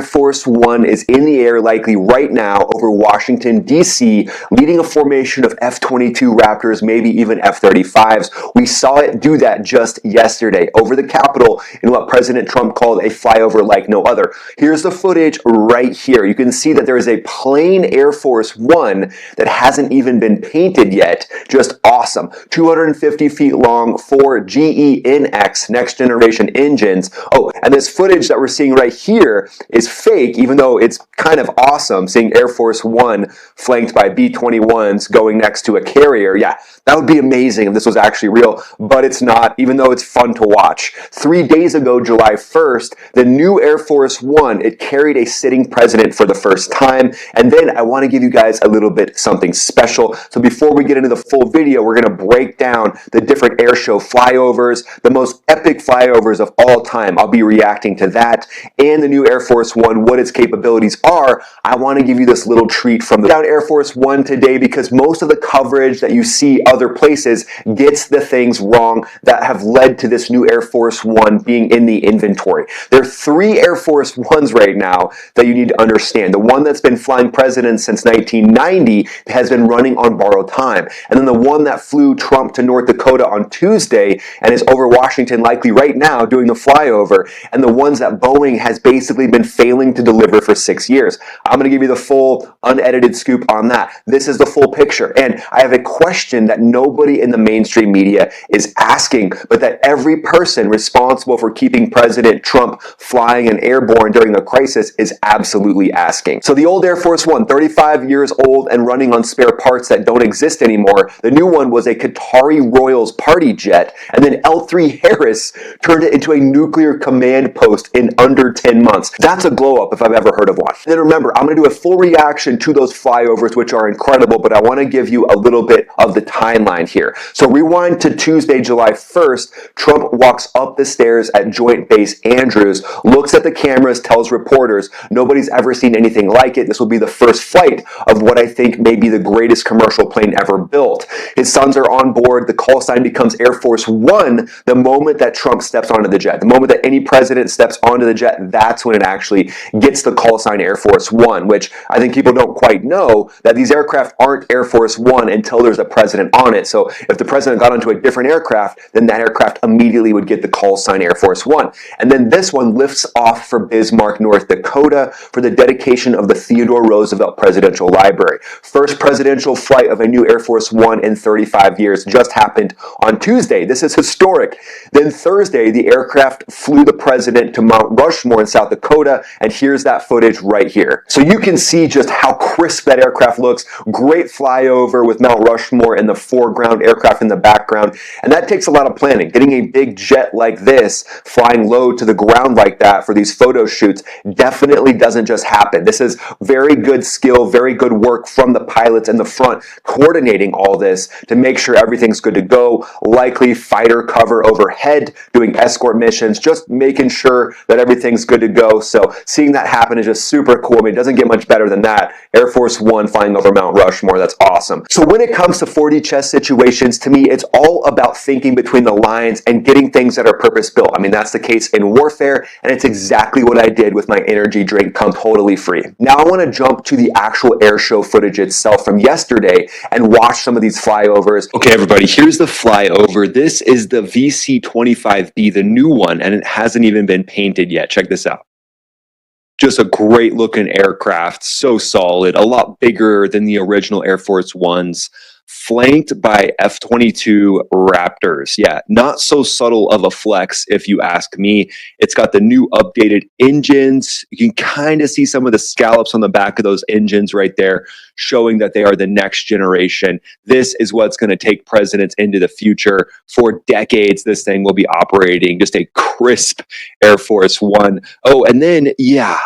Air Force One is in the air likely right now over Washington, D.C., leading a formation of F-22 Raptors, maybe even F-35s. We saw it do that just yesterday over the Capitol in what President Trump called a flyover like no other. Here's the footage right here. You can see that there is a plain Air Force One that hasn't even been painted yet. Just awesome. 250 feet long, 4 GE-NX next generation engines. Oh, and this footage that we're seeing right here is fake, even though it's kind of awesome seeing Air Force One flanked by B-21s going next to a carrier. Yeah, that would be amazing if this was actually real, but it's not, even though it's fun to watch. 3 days ago, July 1st, the new Air Force One, it carried a sitting president for the first time. And then I want to give you guys a little bit something special. So before we get into the full video, we're going to break down the different air show flyovers, the most epic flyovers of all time. I'll be reacting to that and the new Air Force One, what its capabilities are. I want to give you this little treat from the down Air Force One today because most of the coverage that you see other places gets the things wrong that have led to this new Air Force One being in the inventory. There are 3 Air Force Ones right now that you need to understand. The one that's been flying presidents since 1990 has been running on borrowed time. And then the one that flew Trump to North Dakota on Tuesday and is over Washington likely right now doing the flyover. And the ones that Boeing has basically been failing to deliver for 6 years. I'm going to give you the full unedited scoop on that. This is the full picture. And I have a question that nobody in the mainstream media is asking, but that every person responsible for keeping President Trump flying and airborne during the crisis is absolutely asking. So the old Air Force One, 35 years old and running on spare parts that don't exist anymore. The new one was a Qatari Royals party jet, and then L3 Harris turned it into a nuclear command post in under 10 months. That's a glow up if I've ever heard of one. And then remember, I'm going to do a full reaction to those flyovers, which are incredible, but I want to give you a little bit of the timeline here. So rewind to Tuesday, July 1st, Trump walks up the stairs at Joint Base Andrews, looks at the cameras, tells reporters, nobody's ever seen anything like it. This will be the first flight of what I think may be the greatest commercial plane ever built. His sons are on board. The call sign becomes Air Force One the moment that Trump steps onto the jet. The moment that any president steps onto the jet, that's when it actually gets the call sign Air Force One, which I think people don't quite know that these aircraft aren't Air Force One until there's a president on it. So if the president got onto a different aircraft, then that aircraft immediately would get the call sign Air Force One. And then this one lifts off for Bismarck, North Dakota for the dedication of the Theodore Roosevelt Presidential Library. First presidential flight of a new Air Force One in 35 years just happened on Tuesday. This is historic. Then Thursday, the aircraft flew the president to Mount Rushmore in South Dakota, and here's that footage right here. So you can see just how crisp that aircraft looks. Great flyover with Mount Rushmore in the foreground, aircraft in the background, and that takes a lot of planning. Getting a big jet like this, flying low to the ground like that for these photo shoots definitely doesn't just happen. This is very good skill, very good work from the pilots in the front, coordinating all this to make sure everything's good to go. Likely fighter cover overhead, doing escort missions, just making sure that everything's good to go. So seeing that happen is just super cool. I mean, it doesn't get much better than that. Air Force One flying over Mount Rushmore, that's awesome. So when it comes to 4D chess situations, to me, it's all about thinking between the lines and getting things that are purpose-built. I mean, that's the case in warfare, and it's exactly what I did with my energy drink Come Totally Free. Now I want to jump to the actual air show footage itself from yesterday and watch some of these flyovers. Okay, everybody, here's the flyover. This is the VC-25B, the new one, and it hasn't even been painted yet. Check this out. Just a great looking aircraft, so solid, a lot bigger than the original Air Force Ones, flanked by F-22 Raptors. Yeah, not so subtle of a flex if you ask me. It's got the new updated engines. You can kind of see some of the scallops on the back of those engines right there, showing that they are the next generation. This is what's going to take presidents into the future. For decades, this thing will be operating. Just a crisp Air Force One. Oh, and then, yeah,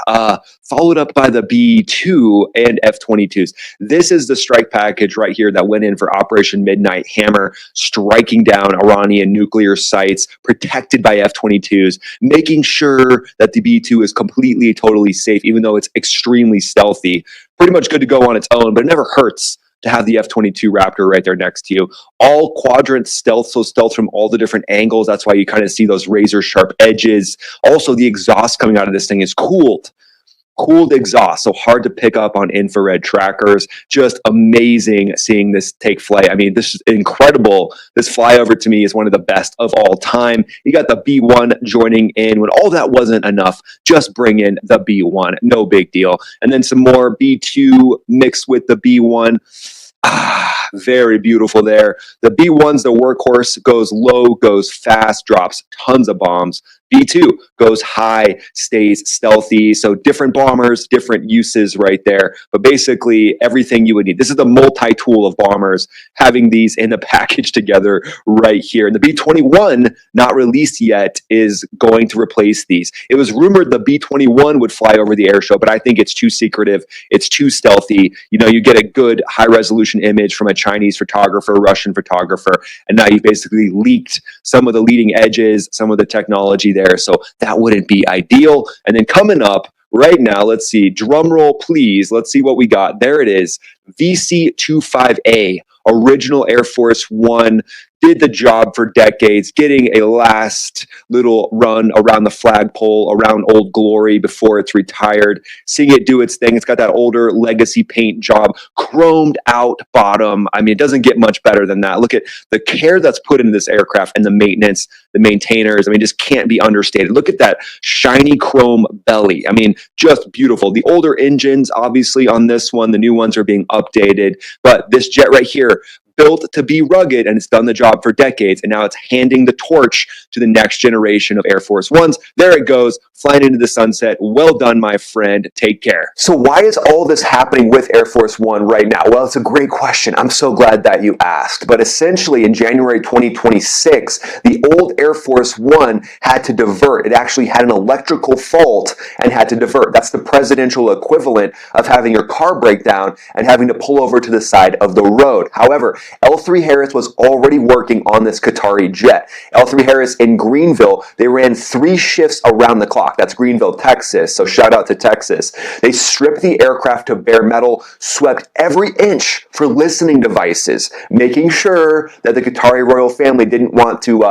followed up by the B-2 and F-22s. This is the strike package right here that went in for Operation Midnight Hammer, striking down Iranian nuclear sites, protected by F-22s, making sure that the B-2 is completely, totally safe, even though it's extremely stealthy. Pretty much good to go on its own, but it never hurts to have the F-22 Raptor right there next to you. All quadrant stealth, so stealth from all the different angles. That's why you kind of see those razor sharp edges. Also, the exhaust coming out of this thing is cooled cooled exhaust, so hard to pick up on infrared trackers. Just amazing seeing this take flight. I mean, this is incredible. This flyover to me is one of the best of all time. You got the B-1 joining in when all that wasn't enough. Just bring in the B-1, no big deal. And then some more B-2 mixed with the B-1. Very beautiful there. The B-1's the workhorse, goes low, goes fast, drops tons of bombs. B-2 goes high, stays stealthy. So different bombers, different uses right there. But basically everything you would need. This is the multi-tool of bombers, having these in a package together right here. And the B-21, not released yet, is going to replace these. It was rumored the B-21 would fly over the air show, but I think it's too secretive. It's too stealthy. You know, you get a good high-resolution image from a Chinese photographer, Russian photographer, and now you've basically leaked some of the leading edges, some of the technology there, so that wouldn't be ideal. And then coming up right now, let's see, drum roll please, let's see what we got. There it is, VC-25A, original Air Force One, did the job for decades, getting a last little run around the flagpole, around Old Glory before it's retired, seeing it do its thing. It's got that older legacy paint job, chromed out bottom. I mean, it doesn't get much better than that. Look at the care that's put into this aircraft and the maintenance, the maintainers. I mean, just can't be understated. Look at that shiny chrome belly. I mean, just beautiful. The older engines, obviously, on this one, the new ones are being updated, but this jet right here, built to be rugged, and it's done the job for decades, and now it's handing the torch to the next generation of Air Force Ones. There it goes, flying into the sunset. Well done, my friend. Take care. So why is all this happening with Air Force One right now? Well, it's a great question. I'm so glad that you asked. But essentially, in January 2026, the old Air Force One had to divert. It actually had an electrical fault and had to divert. That's the presidential equivalent of having your car break down and having to pull over to the side of the road. However, L3 Harris was already working on this Qatari jet. L3 Harris in Greenville, they ran 3 shifts around the clock. That's Greenville, Texas, so shout out to Texas. They stripped the aircraft to bare metal, swept every inch for listening devices, making sure that the Qatari royal family didn't want to,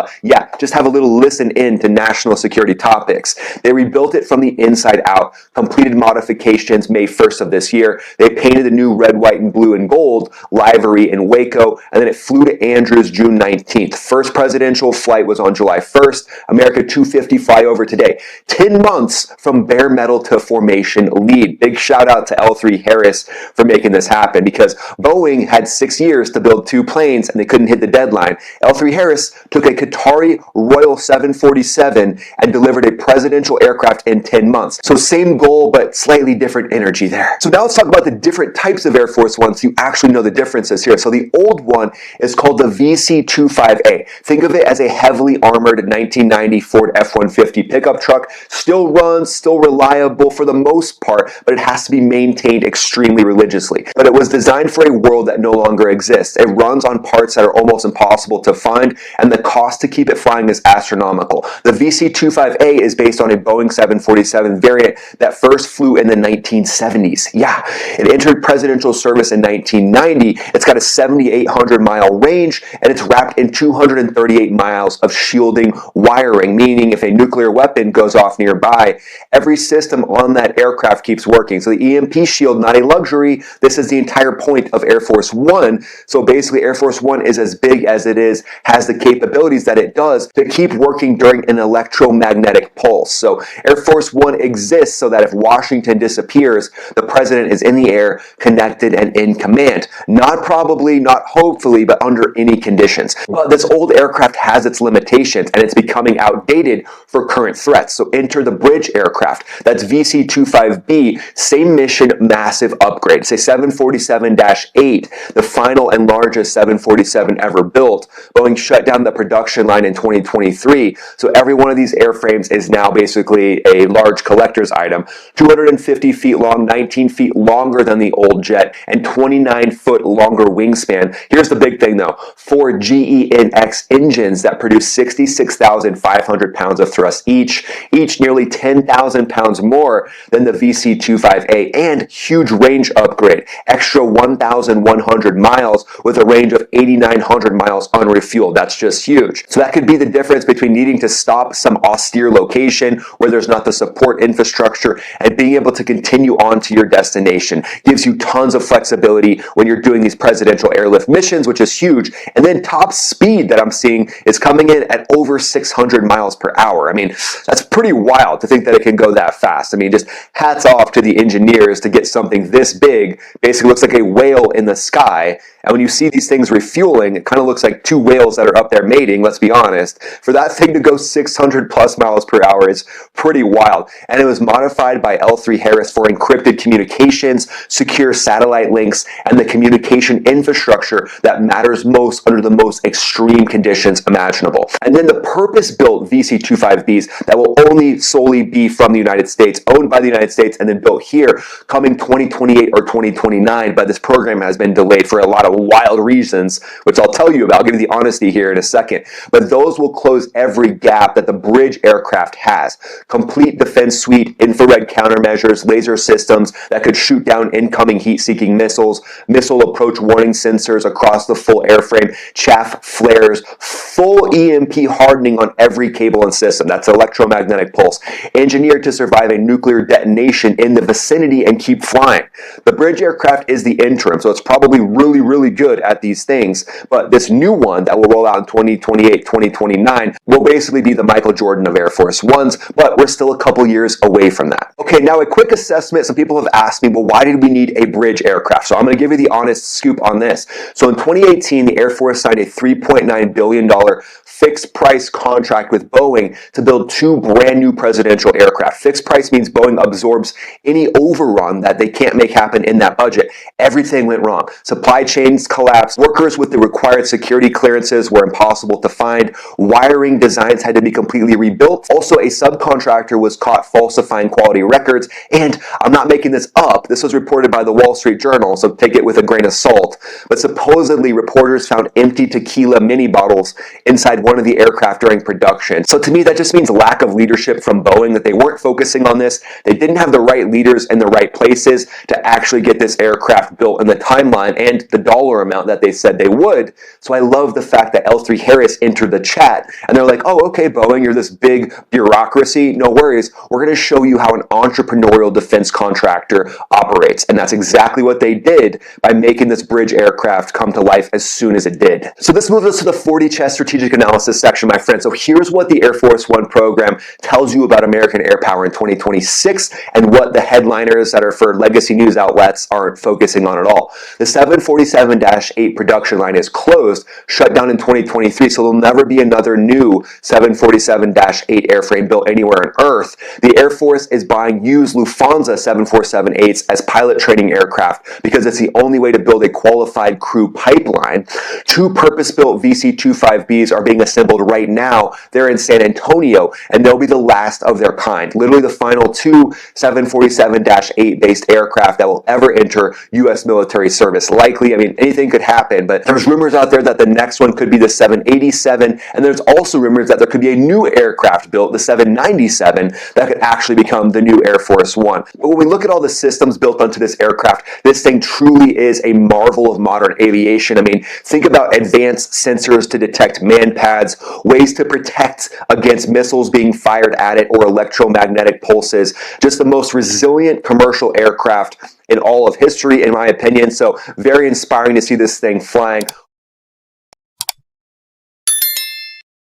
just have a little listen in to national security topics. They rebuilt it from the inside out, completed modifications May 1st of this year. They painted the new red, white, and blue and gold livery in Waco, and then it flew to Andrews June 19th. First presidential flight was on July 1st. America 250 flyover today. 10 months from bare metal to formation lead. Big shout out to L3 Harris for making this happen, because Boeing had 6 years to build 2 planes and they couldn't hit the deadline. L3 Harris took a Qatari Royal 747 and delivered a presidential aircraft in 10 months. So same goal, but slightly different energy there. So now let's talk about the different types of Air Force Ones so you actually know the differences here. So the old one is called the VC-25A. Think of it as a heavily armored 1990 Ford F-150 pickup truck. Still runs, still reliable for the most part, but it has to be maintained extremely religiously. But it was designed for a world that no longer exists. It runs on parts that are almost impossible to find, and the cost to keep it flying is astronomical. The VC-25A is based on a Boeing 747 variant that first flew in the 1970s. Yeah, it entered presidential service in 1990. It's got a 7,800-mile range, and it's wrapped in 238 miles of shielding wiring, meaning if a nuclear weapon goes off nearby, every system on that aircraft keeps working. So the EMP shield, not a luxury. This is the entire point of Air Force One. So basically, Air Force One is as big as it is, has the capabilities that it does to keep working during an electromagnetic pulse. So Air Force One exists so that if Washington disappears, the president is in the air, connected, and in command. Not probably, not hopefully, but under any conditions. But this old aircraft has its limitations, and it's becoming outdated for current threats. So enter the bridge aircraft. That's VC-25B, same mission, massive upgrade. It's a 747-8, the final and largest 747 ever built. Boeing shut down the production line in 2023, so every one of these airframes is now basically a large collector's item. 250 feet long, 19 feet longer than the old jet, and 29-foot longer wingspan, Here's the big thing though, 4 GEnx engines that produce 66,500 pounds of thrust each nearly 10,000 pounds more than the VC-25A, and huge range upgrade, extra 1,100 miles with a range of 8,900 miles unrefueled. That's just huge. So that could be the difference between needing to stop some austere location where there's not the support infrastructure and being able to continue on to your destination. Gives you tons of flexibility when you're doing these presidential airlift missions, which is huge. And then top speed that I'm seeing is coming in at over 600 miles per hour. I mean, that's pretty wild to think that it can go that fast. I mean, just hats off to the engineers to get something this big. Basically looks like a whale in the sky. And when you see these things refueling, it kind of looks like two whales that are up there mating, let's be honest. For that thing to go 600 plus miles per hour is pretty wild. And it was modified by L3 Harris for encrypted communications, secure satellite links, and the communication infrastructure that matters most under the most extreme conditions imaginable. And then the purpose-built VC-25Bs that will only solely be from the United States, owned by the United States, and then built here, coming 2028 or 2029, but this program has been delayed for a lot of wild reasons, which I'll tell you about. I'll give you the honesty here in a second. But those will close every gap that the bridge aircraft has. Complete defense suite, infrared countermeasures, laser systems that could shoot down incoming heat-seeking missiles, missile approach warning sensors across the full airframe, chaff flares, full EMP hardening on every cable and system. That's electromagnetic pulse. Engineered to survive a nuclear detonation in the vicinity and keep flying. The bridge aircraft is the interim, so it's probably really good at these things, but this new one that will roll out in 2028, 2029 will basically be the Michael Jordan of Air Force Ones, but we're still a couple years away from that. Okay, now a quick assessment. Some people have asked me, well, why did we need a bridge aircraft? So I'm going to give you the honest scoop on this. So in 2018, the Air Force signed a $3.9 billion fixed price contract with Boeing to build 2 brand new presidential aircraft. Fixed price means Boeing absorbs any overrun that they can't make happen in that budget. Everything went wrong. Supply chains collapsed. Workers with the required security clearances were impossible to find. Wiring designs had to be completely rebuilt. Also, a subcontractor was caught falsifying quality records. And I'm not making this up. This was reported by the Wall Street Journal, so take it with a grain of salt. But supposedly, reporters found empty tequila mini bottles inside one of the aircraft during production. So to me, that just means lack of leadership from Boeing, that they weren't focusing on this. They didn't have the right leaders in the right places to actually get this aircraft built in the timeline and the dollar amount that they said they would. So I love the fact that L3 Harris entered the chat and they're like, oh, okay, Boeing, you're this big bureaucracy. No worries. We're going to show you how an entrepreneurial defense contractor operates. And that's exactly what they did by making this bridge aircraft come to life as soon as it did. So this moves us to the 40 chess strategic analysis section, my friend. So here's what the Air Force One program tells you about American air power in 2026 and what the headliners that are for legacy news outlets aren't focusing on at all. The 747-8 production line is closed, shut down in 2023, so there'll never be another new 747-8 airframe built anywhere on Earth. The Air Force is buying used Lufthansa 747-8s as pilot training aircraft because it's the only way to build a qualified crew pipeline. 2 purpose-built VC-25Bs are being assembled right now. They're in San Antonio, and they'll be the last of their kind. Literally the final 2 747-8 based aircraft that will ever enter U.S. military service. Likely, I mean, anything could happen, but there's rumors out there that the next one could be the 787, and there's also rumors that there could be a new aircraft built, the 797, that could actually become the new Air Force One. But when we look at all the systems built onto this aircraft, this thing truly is a marvel of modern aviation. I mean, think about advanced sensors to detect man pads, ways to protect against missiles being fired at it or electromagnetic pulses. Just the most resilient commercial aircraft in all of history, in my opinion. So very inspiring to see this thing flying.